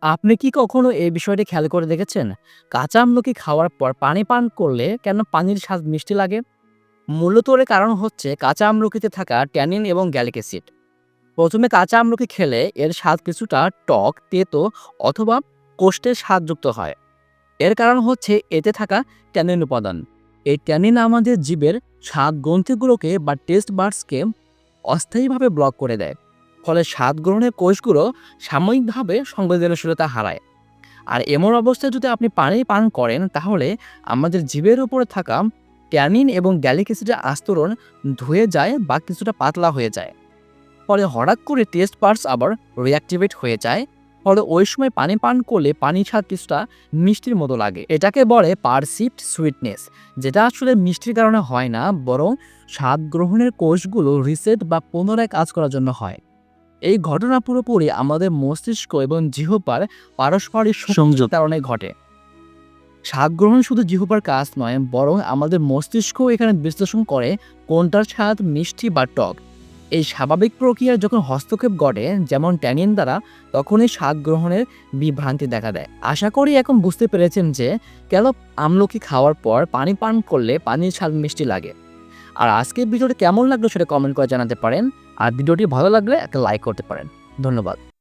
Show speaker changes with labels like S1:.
S1: আপনি কি কখনো এই বিষয়টি খেয়াল করে দেখেছেন? কাঁচা আমলকি খাওয়ার পর পানি পান করলে কেন পানির স্বাদ মিষ্টি লাগে? মূলত এর কারণ হচ্ছে কাঁচা আমলকিতে থাকা ট্যানিন এবং গ্যালিক অ্যাসিড। প্রথমে কাঁচা আমলকি খেলে এর স্বাদ কিছুটা টক, তেতো অথবা কোষ্ঠের স্বাদযুক্ত হয়। এর কারণ হচ্ছে এতে থাকা ট্যানিন উপাদান। এই ট্যানিন আমাদের জীবের স্বাদ গ্রন্থিগুলোকে বা টেস্ট বাডসকে অস্থায়ীভাবে ব্লক করে দেয়। ফলে স্বাদ গ্রহণের কোষগুলো সাময়িকভাবে সংবেদনশীলতা হারায়। আর এমন অবস্থায় যদি আপনি পানি পান করেন তাহলে আমাদের জিভের উপরে থাকা ট্যানিন এবং গ্যালিক অ্যাসিডের আস্তরণ ধুয়ে যায় বা কিছুটা পাতলা হয়ে যায়। ফলে হঠাৎ করে টেস্ট বাডস আবার রিঅ্যাক্টিভেট হয়ে যায়। ফলে ওই সময় পানি পান করলে পানির স্বাদ কিছুটা মিষ্টির মতো লাগে। এটাকে বলে পারসিভড সুইটনেস, যেটা আসলে মিষ্টির কারণে হয় না, বরং স্বাদ গ্রহণের কোষগুলো রিসেট বা পুনরায় কাজ করার জন্য হয়। এই ঘটনা পুরোপুরি আমাদের মস্তিষ্ক এবং জিহ্বার পারস্পরিক সংযোগ কারণে ঘটে। স্বাদ গ্রহণ শুধু জিহ্বার কাজ নয়, বরং আমাদের মস্তিষ্কও এখানে বিশ্লেষণ করে কোনটার স্বাদ মিষ্টি বা টক। এই স্বাভাবিক প্রক্রিয়ার যখন হস্তক্ষেপ ঘটে, যেমন ট্যানিন দ্বারা, তখনই স্বাদ গ্রহণের বিভ্রান্তি দেখা দেয়। আশা করি এখন বুঝতে পেরেছেন যে কেন আমলকি খাওয়ার পর পানি পান করলে পানির স্বাদ মিষ্টি লাগে। আর আজকের ভিডিওটি কেমন লাগলো সেটা কমেন্ট করে জানাতে পারেন। আর ভিডিওটি ভালো লাগলে একটা লাইক করতে পারেন। ধন্যবাদ।